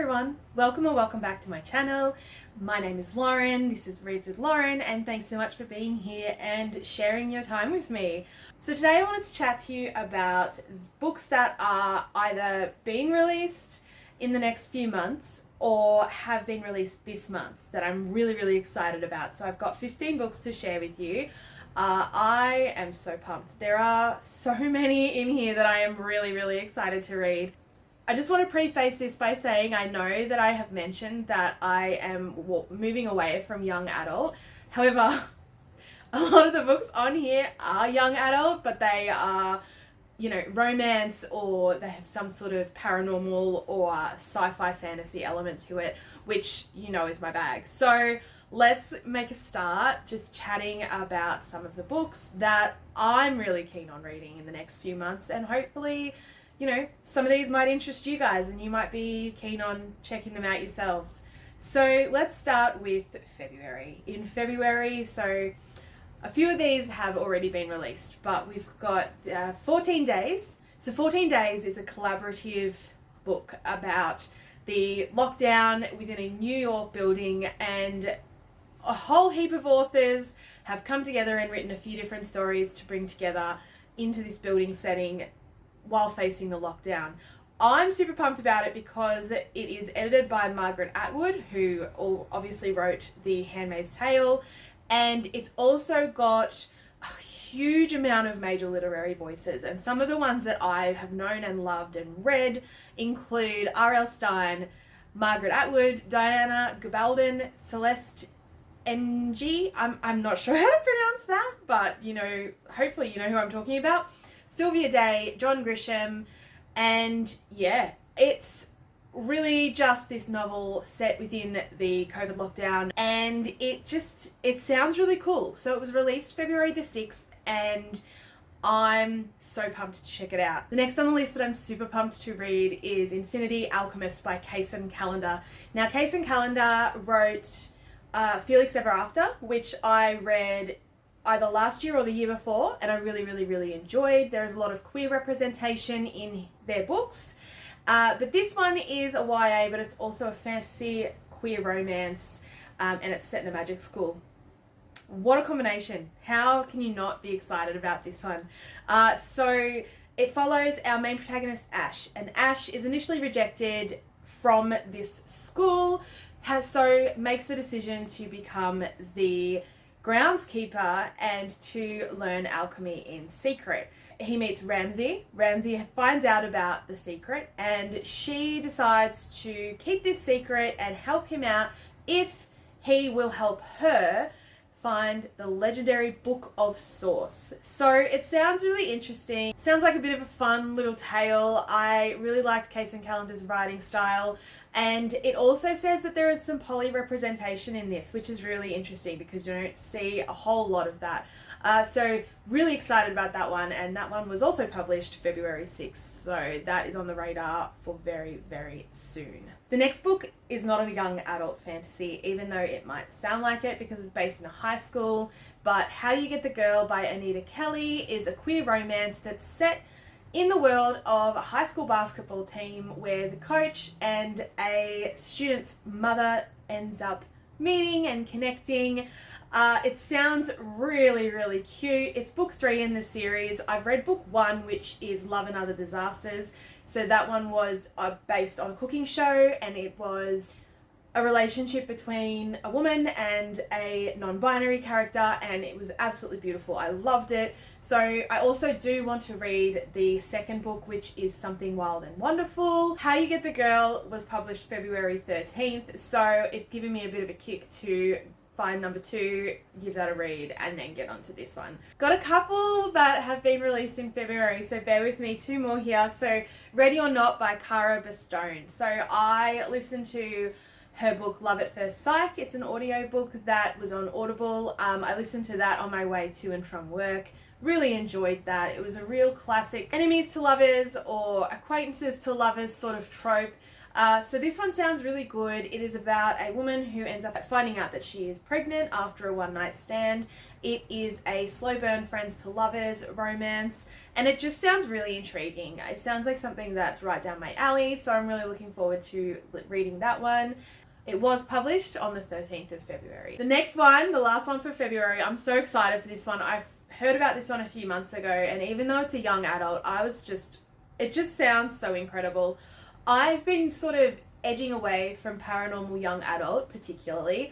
everyone, welcome or welcome back to my channel. My name is Lauren, this is Reads with Lauren, and thanks so much for being here and sharing your time with me. So today I wanted to chat to you about books that are either being released in the next few months or have been released this month that I'm really excited about. So I've got 15 books to share with you. I am so pumped. There are so many in here that I am really excited to read. I just want to preface this by saying I know that I have mentioned that I am moving away from young adult. However, a lot of the books on here are young adult, but they are, romance, or they have some sort of paranormal or sci-fi fantasy element to it, which is my bag. So let's make a start just chatting about some of the books that I'm really keen on reading in the next few months, and hopefully some of these might interest you guys and you might be keen on checking them out yourselves. So let's start with February. In February, so a few of these have already been released, but we've got 14 Days. So 14 Days is a collaborative book about the lockdown within a New York building, and a whole heap of authors have come together and written a few different stories to bring together into this building setting while facing the lockdown. I'm super pumped about it because it is edited by Margaret Atwood, who obviously wrote The Handmaid's Tale, and it's also got a huge amount of major literary voices, and some of the ones that I have known and loved and read include R.L. Stine, Margaret Atwood, Diana Gabaldon, Celeste Ng, I'm not sure how to pronounce that, but hopefully you know who I'm talking about, Sylvia Day, John Grisham, and yeah, it's really just this novel set within the COVID lockdown, and it sounds really cool. So it was released February the 6th, and I'm so pumped to check it out. The next on the list that I'm super pumped to read is Infinity Alchemist by Kacen Callender. Now, Kacen Callender wrote Felix Ever After, which I read either last year or the year before, and I really enjoyed. There's a lot of queer representation in their books, but this one is a YA, but it's also a fantasy queer romance, and it's set in a magic school. What a combination. How can you not be excited about this one? So it follows our main protagonist, Ash, and Ash is initially rejected from this school, makes the decision to become the groundskeeper and to learn alchemy in secret. He meets Ramsey. Ramsey finds out about the secret, and she decides to keep this secret and help him out if he will help her find the legendary Book of Source. So it sounds really interesting. Sounds like a bit of a fun little tale. I really liked Kacen Callender's writing style. And it also says that there is some poly representation in this, which is really interesting because you don't see a whole lot of that. So really excited about that one, and that one was also published February 6th, so that is on the radar for very soon. The next book is not a young adult fantasy, even though it might sound like it because it's based in a high school, but How You Get the Girl by Anita Kelly is a queer romance that's set in the world of a high school basketball team where the coach and a student's mother ends up meeting and connecting. It sounds really cute. It's book 3 in the series. I've read book 1, which is Love and Other Disasters. So that one was based on a cooking show, and it was a relationship between a woman and a non-binary character, and it was absolutely beautiful. I loved it. So I also do want to read the second book, which is Something Wild and Wonderful. How You Get the Girl was published February 13th, so it's given me a bit of a kick to find number 2, give that a read, and then get onto this one. Got a couple that have been released in February, so bear with me, 2 more here. So Ready or Not by Cara Bastone. So I listened to her book Love at First Sight. It's an audio book that was on Audible. I listened to that on my way to and from work. Really enjoyed that. It was a real classic enemies to lovers or acquaintances to lovers sort of trope. So this one sounds really good. It is about a woman who ends up finding out that she is pregnant after a one-night stand. It is a slow burn friends to lovers romance, and it just sounds really intriguing. It sounds like something that's right down my alley, so I'm really looking forward to reading that one. It was published on the 13th of February. The next one, the last one for February, I'm so excited for this one. I've heard about this one a few months ago, and even though it's a young adult, it just sounds so incredible. I've been sort of edging away from paranormal young adult, particularly.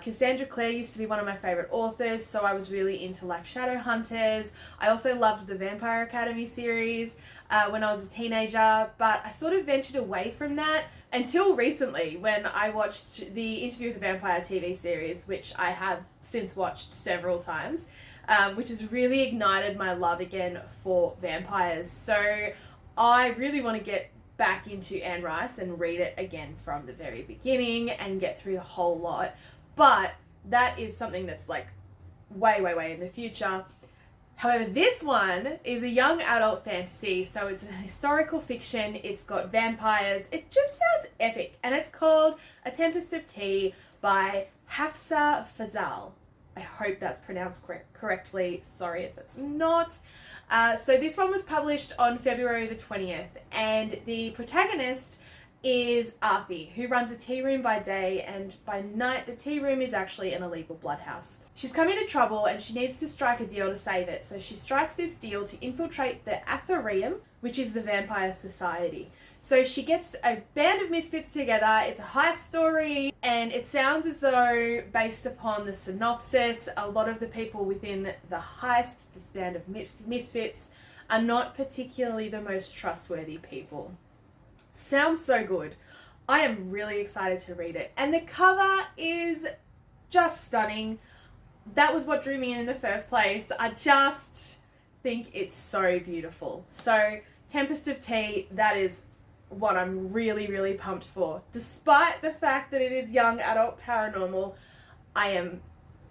Cassandra Clare used to be one of my favorite authors, so I was really into like Shadowhunters. I also loved the Vampire Academy series when I was a teenager, but I sort of ventured away from that until recently when I watched the Interview with the Vampire TV series, which I have since watched several times, which has really ignited my love again for vampires. So I really want to get back into Anne Rice and read it again from the very beginning and get through the whole lot. But that is something that's like way in the future. However, this one is a young adult fantasy, so it's a historical fiction. It's got vampires. It just sounds epic. And it's called A Tempest of Tea by Hafsa Fazal. I hope that's pronounced correctly. Sorry if it's not. So this one was published on February the 20th, and the protagonist is Arthi, who runs a tea room by day, and by night the tea room is actually an illegal bloodhouse. She's come into trouble and she needs to strike a deal to save it, so she strikes this deal to infiltrate the Atharium, which is the Vampire Society. So she gets a band of misfits together. It's a heist story, and it sounds as though, based upon the synopsis, a lot of the people within the heist, this band of misfits, are not particularly the most trustworthy people. Sounds so good. I am really excited to read it. And the cover is just stunning. That was what drew me in the first place. I just think it's so beautiful. So, Tempest of Tea, that is what I'm really pumped for. Despite the fact that it is young adult paranormal, I am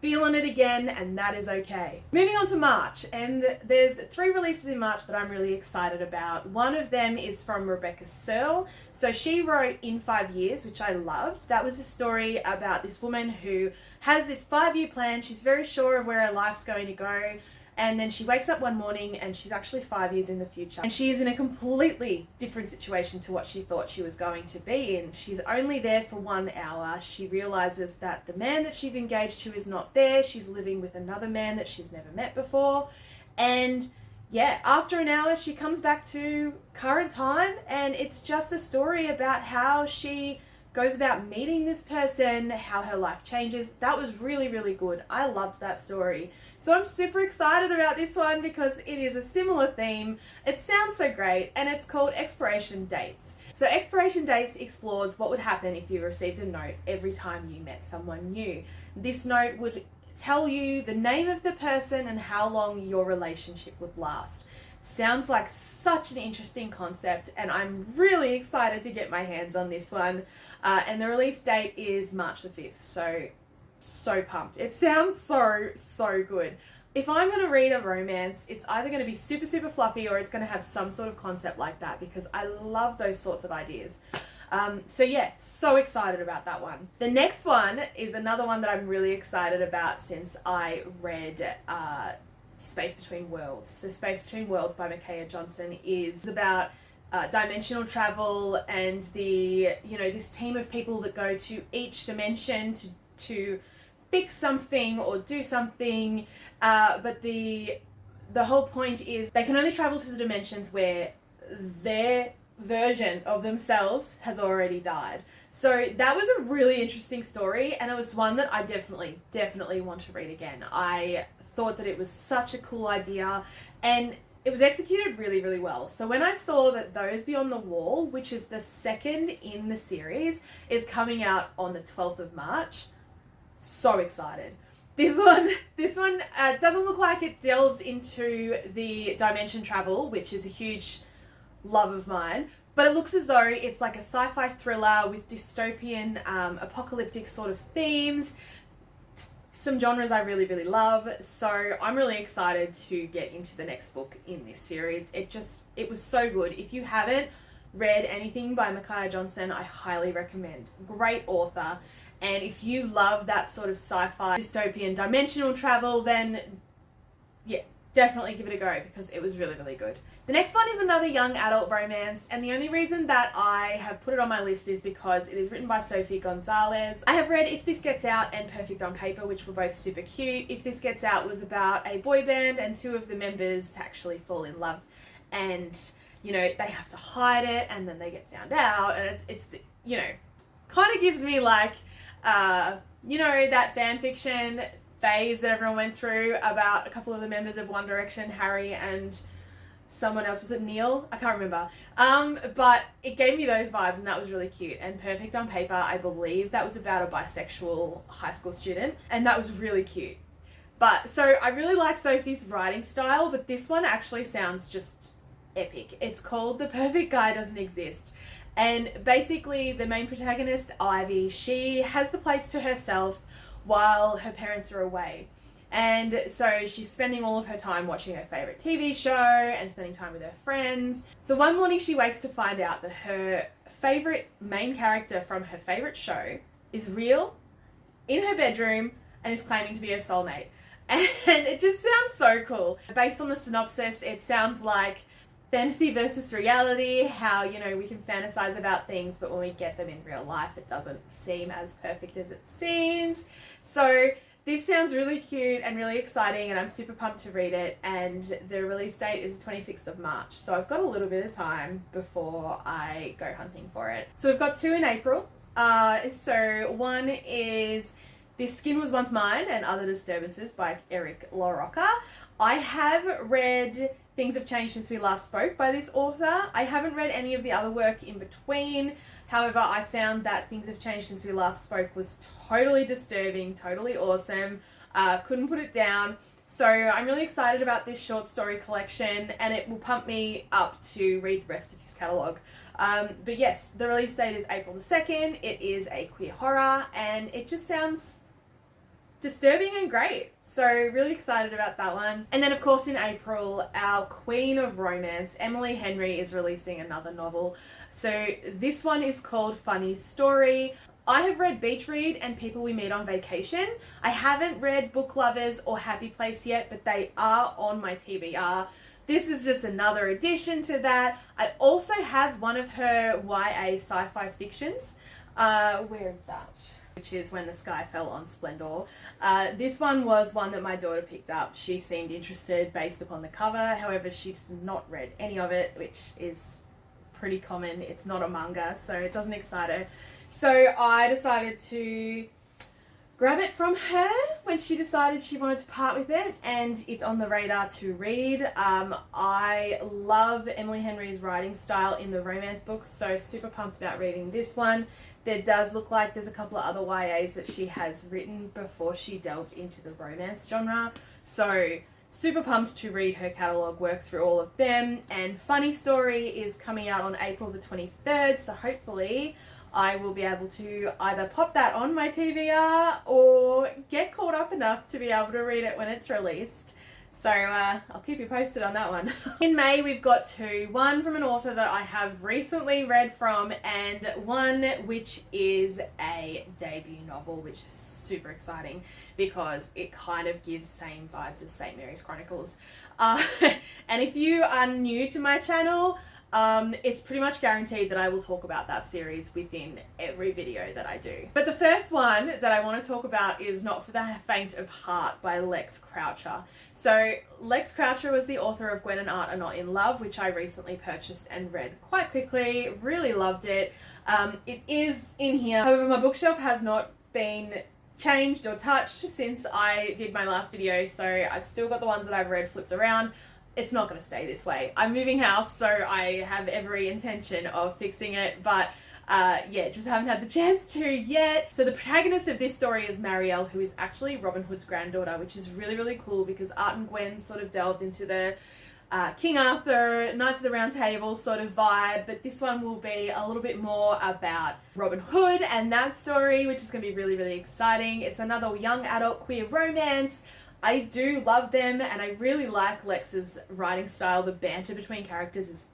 feeling it again, and that is okay. Moving on to March, and there's 3 releases in March that I'm really excited about. One of them is from Rebecca Searle. So she wrote In 5 Years, which I loved. That was a story about this woman who has this 5-year plan. She's very sure of where her life's going to go. And then she wakes up one morning and she's actually 5 years in the future. And she is in a completely different situation to what she thought she was going to be in. She's only there for 1 hour. She realizes that the man that she's engaged to is not there. She's living with another man that she's never met before. And yeah, after an hour, she comes back to current time. And it's just a story about how she goes about meeting this person, how her life changes. That was really good. I loved that story. So I'm super excited about this one because it is a similar theme. It sounds so great, and it's called Expiration Dates. So Expiration Dates explores what would happen if you received a note every time you met someone new. This note would tell you the name of the person and how long your relationship would last. Sounds like such an interesting concept, and I'm really excited to get my hands on this one. And the release date is March the 5th, so pumped. It sounds so good. If I'm going to read a romance, it's either going to be super fluffy or it's going to have some sort of concept like that, because I love those sorts of ideas. So yeah, so excited about that one. The next one is another one that I'm really excited about since I read Space Between Worlds. So Space Between Worlds by Micaiah Johnson is about dimensional travel and this team of people that go to each dimension to fix something or do something, but the whole point is they can only travel to the dimensions where their version of themselves has already died. So that was a really interesting story, and it was one that I definitely want to read again. I thought that it was such a cool idea, and it was executed really well. So when I saw that Those Beyond the Wall, which is the second in the series, is coming out on the 12th of March, so excited. This one doesn't look like it delves into the dimension travel, which is a huge love of mine, but it looks as though it's like a sci-fi thriller with dystopian, apocalyptic sort of themes. Some genres I really love, so I'm really excited to get into the next book in this series. It was so good. If you haven't, read anything by Micaiah Johnson, I highly recommend. Great author. And if you love that sort of sci-fi, dystopian, dimensional travel, then yeah, definitely give it a go because it was really, really good. The next one is another young adult romance, and the only reason that I have put it on my list is because it is written by Sophie Gonzalez. I have read If This Gets Out and Perfect on Paper, which were both super cute. If This Gets Out was about a boy band and two of the members actually fall in love, and you know, they have to hide it and then they get found out, and it's you know, kind of gives me like, you know, that fan fiction phase that everyone went through about a couple of the members of One Direction, Harry and someone else. Was it Neil? I can't remember. But it gave me those vibes, and that was really cute. And Perfect on Paper, I believe that was about a bisexual high school student, and that was really cute. But so I really like Sophie's writing style, but this one actually sounds just epic. It's called The Perfect Guy Doesn't Exist. And basically the main protagonist, Ivy, she has the place to herself while her parents are away. And so she's spending all of her time watching her favourite TV show and spending time with her friends. So one morning she wakes to find out that her favourite main character from her favourite show is real, in her bedroom, and is claiming to be her soulmate. And it just sounds so cool. Based on the synopsis, it sounds like fantasy versus reality, how, you know, we can fantasize about things, but when we get them in real life, it doesn't seem as perfect as it seems. So this sounds really cute and really exciting, and I'm super pumped to read it. And the release date is the 26th of March. So I've got a little bit of time before I go hunting for it. So we've got two in April. So one is This Skin Was Once Mine and Other Disturbances by Eric LaRocca. I have read Things Have Changed Since We Last Spoke by this author. I haven't read any of the other work in between. However, I found that Things Have Changed Since We Last Spoke was totally disturbing, totally awesome. Couldn't put it down. So I'm really excited about this short story collection, and it will pump me up to read the rest of his catalogue. But yes, the release date is April the 2nd. It is a queer horror, and it just sounds disturbing and great. So really excited about that one. And then of course in April, our queen of romance, Emily Henry, is releasing another novel. So this one is called Funny Story. I have read Beach Read and People We Meet on Vacation. I haven't read Book Lovers or Happy Place yet, but they are on my TBR. This is just another addition to that. I also have one of her YA sci-fi fictions. Where is that? Which is When the Sky Fell on Splendor. This one was one that my daughter picked up. She seemed interested based upon the cover. However, she's not read any of it, which is pretty common. It's not a manga, so it doesn't excite her. So I decided to grab it from her when she decided she wanted to part with it, and it's on the radar to read. I love Emily Henry's writing style in the romance books, so super pumped about reading this one. There does look like there's a couple of other YAs that she has written before she delved into the romance genre. So super pumped to read her catalogue, work through all of them. And Funny Story is coming out on April the 23rd, so hopefully I will be able to either pop that on my TBR or get caught up enough to be able to read it when it's released. So I'll keep you posted on that one. In May, we've got two. One from an author that I have recently read from, and one which is a debut novel, which is super exciting because it kind of gives the same vibes as St. Mary's Chronicles. And if you are new to my channel, it's pretty much guaranteed that I will talk about that series within every video that I do. But the first one that I want to talk about is Not for the Faint of Heart by Lex Croucher. So Lex Croucher was the author of Gwen and Art Are Not in Love, which I recently purchased and read quite quickly. Really loved it. It is in here. However, my bookshelf has not been changed or touched since I did my last video, so I've still got the ones that I've read flipped around. It's not going to stay this way. I'm moving house, so I have every intention of fixing it, but yeah, just haven't had the chance to yet. So the protagonist of this story is Marielle, who is actually Robin Hood's granddaughter, which is really, really cool because Art and Gwen sort of delved into the King Arthur, Knights of the Round Table sort of vibe, but this one will be a little bit more about Robin Hood and that story, which is going to be really, really exciting. It's another young adult queer romance. I do love them, and I really like Lex's writing style. The banter between characters is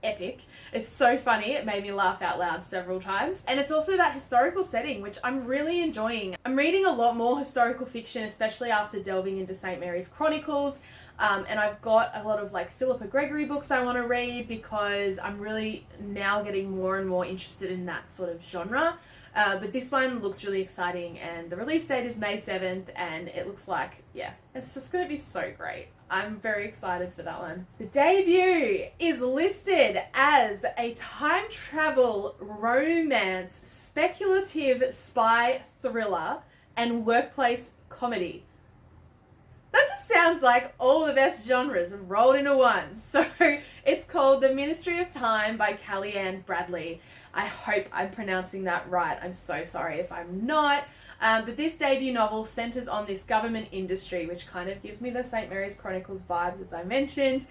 epic. It's so funny. It made me laugh out loud several times. And it's also that historical setting, which I'm really enjoying. I'm reading a lot more historical fiction, especially after delving into St. Mary's Chronicles. And I've got a lot of like Philippa Gregory books I want to read because I'm really now getting more and more interested in that sort of genre. But this one looks really exciting, and the release date is May 7th, and it looks like, yeah, it's just going to be so great. I'm very excited for that one. The debut is listed as a time travel romance, speculative spy thriller, and workplace comedy. That just sounds like all the best genres rolled into one. So it's called The Ministry of Time by Kellyanne Bradley. I hope I'm pronouncing that right. I'm so sorry if I'm not. But this debut novel centers on this government industry, which kind of gives me the St. Mary's Chronicles vibes, as I mentioned.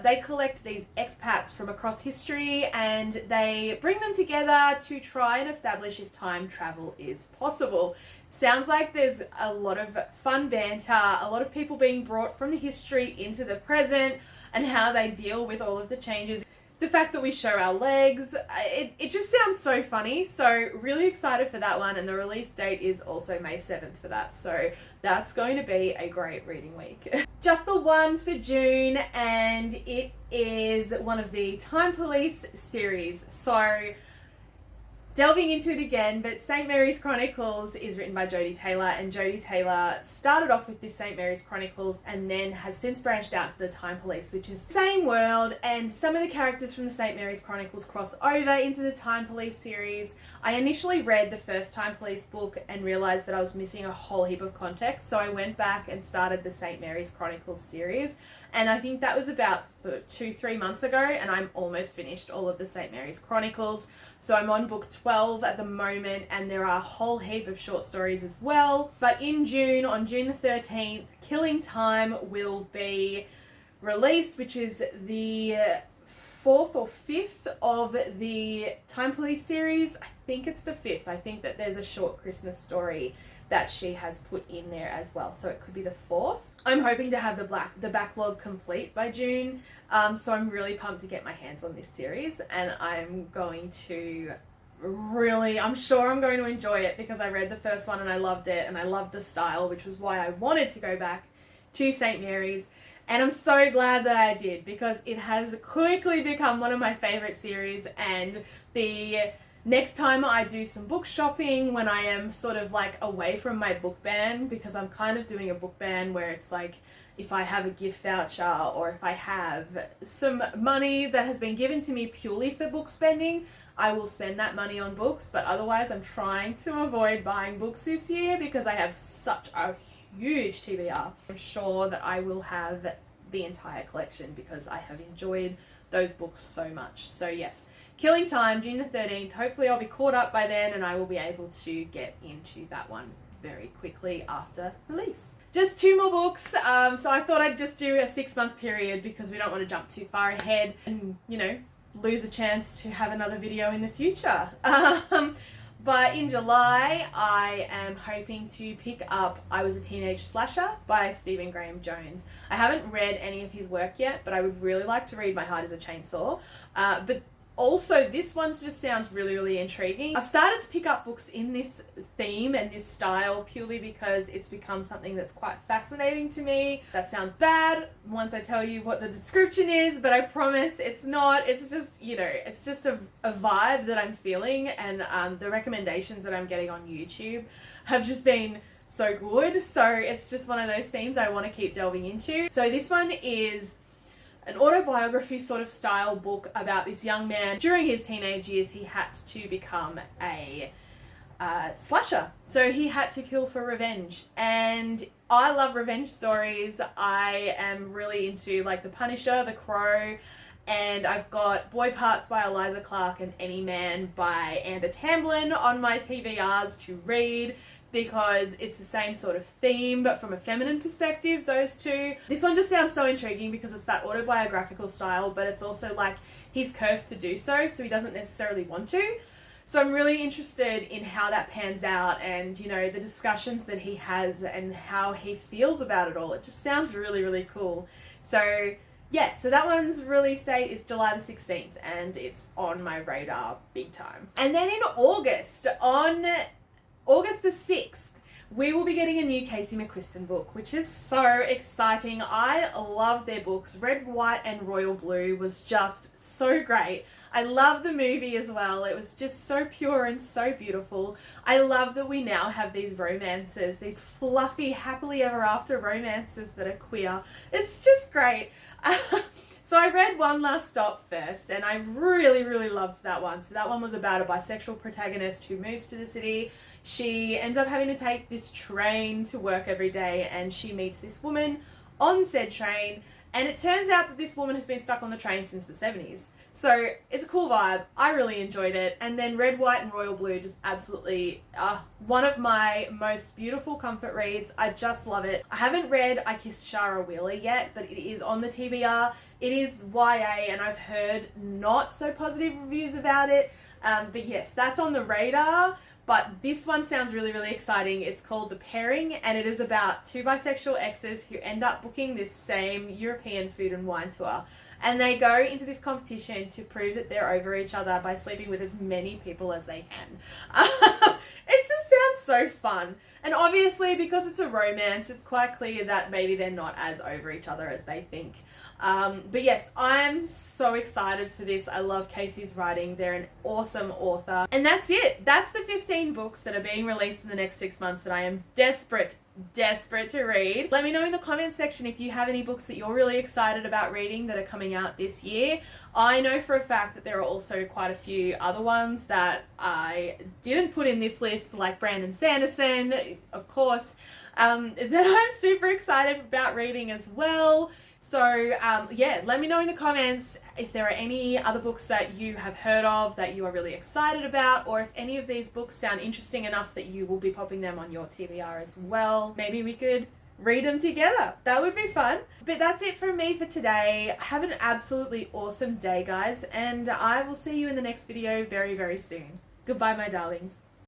They collect these expats from across history and they bring them together to try and establish if time travel is possible. Sounds like there's a lot of fun banter, a lot of people being brought from the history into the present and how they deal with all of the changes. The fact that we show our legs, it just sounds so funny. So really excited for that one, and the release date is also May 7th for that. So that's going to be a great reading week. Just the one for June, and it is one of the Time Police series. So delving into it again, but St. Mary's Chronicles is written by Jodie Taylor, and Jodie Taylor started off with this St. Mary's Chronicles and then has since branched out to the Time Police, which is the same world, and some of the characters from the St. Mary's Chronicles cross over into the Time Police series. I initially read the first Time Police book and realised that I was missing a whole heap of context, so I went back and started the St. Mary's Chronicles series, and I think that was about 2-3 months ago, and I'm almost finished all of the St. Mary's Chronicles. So I'm on book 12 at the moment, and there are a whole heap of short stories as well. But in June, on June the 13th, Killing Time will be released, which is the 4th or 5th of the Time Police series. I think it's the 5th. I think that there's a short Christmas story that she has put in there as well, so it could be the 4th. I'm hoping to have the backlog complete by June, so I'm really pumped to get my hands on this series, and I'm going to I'm sure I'm going to enjoy it because I read the first one and I loved it, and I loved the style, which was why I wanted to go back to St. Mary's, and I'm so glad that I did because it has quickly become one of my favourite series. And the next time I do some book shopping, when I am sort of like away from my book ban, because I'm kind of doing a book ban where it's like if I have a gift voucher or if I have some money that has been given to me purely for book spending, I will spend that money on books. But otherwise I'm trying to avoid buying books this year because I have such a huge TBR. I'm sure that I will have the entire collection because I have enjoyed those books so much. So yes, Killing Time, June the 13th. Hopefully I'll be caught up by then and I will be able to get into that one very quickly after release. Just 2 more books. So I thought I'd just do a 6-month period because we don't want to jump too far ahead and, you know, lose a chance to have another video in the future. But in July, I am hoping to pick up I Was a Teenage Slasher by Stephen Graham Jones. I haven't read any of his work yet, but I would really like to read My Heart is a Chainsaw. But also, this one just sounds really, really intriguing. I've started to pick up books in this theme and this style purely because it's become something that's quite fascinating to me. That sounds bad once I tell you what the description is, but I promise it's not. It's just, you know, it's just a vibe that I'm feeling, and the recommendations that I'm getting on YouTube have just been so good. So it's just one of those themes I want to keep delving into. So this one is an autobiography sort of style book about this young man. During his teenage years, he had to become a slasher. So he had to kill for revenge. And I love revenge stories. I am really into like The Punisher, The Crow, and I've got Boy Parts by Eliza Clark and Any Man by Amber Tamblyn on my TBRs to read, because it's the same sort of theme, but from a feminine perspective, those two. This one just sounds so intriguing because it's that autobiographical style, but it's also like he's cursed to do so, so he doesn't necessarily want to. So I'm really interested in how that pans out and, you know, the discussions that he has and how he feels about it all. It just sounds really, really cool. So Yeah, so that one's release date is July the 16th, and it's on my radar big time. And then in August, on August the 6th, we will be getting a new Casey McQuiston book, which is so exciting. I love their books. Red, White and Royal Blue was just so great. I love the movie as well. It was just so pure and so beautiful. I love that we now have these romances, these fluffy, happily ever after romances that are queer. It's just great. So I read One Last Stop first, and I really, really loved that one. So that one was about a bisexual protagonist who moves to the city. She ends up having to take this train to work every day, and she meets this woman on said train, and it turns out that this woman has been stuck on the train since the 70s. So it's a cool vibe. I really enjoyed it. And then Red, White and Royal Blue, just absolutely one of my most beautiful comfort reads. I just love it. I haven't read I Kissed Shara Wheeler yet, but it is on the TBR. It is YA, and I've heard not so positive reviews about it. But yes, that's on the radar. But this one sounds really, really exciting. It's called The Pairing, and it is about two bisexual exes who end up booking this same European food and wine tour. And they go into this competition to prove that they're over each other by sleeping with as many people as they can. It just sounds so fun. And obviously, because it's a romance, it's quite clear that maybe they're not as over each other as they think. But yes, I'm so excited for this. I love Casey's writing. They're an awesome author. And that's it. That's the 15 books that are being released in the next 6 months that I am desperate to read. Let me know in the comments section if you have any books that you're really excited about reading that are coming out this year. I know for a fact that there are also quite a few other ones that I didn't put in this list, like Brandon Sanderson, of course, that I'm super excited about reading as well. So yeah, let me know in the comments if there are any other books that you have heard of that you are really excited about, or if any of these books sound interesting enough that you will be popping them on your TBR as well. Maybe we could read them together. That would be fun. But that's it from me for today. Have an absolutely awesome day, guys, and I will see you in the next video very, very soon. Goodbye, my darlings.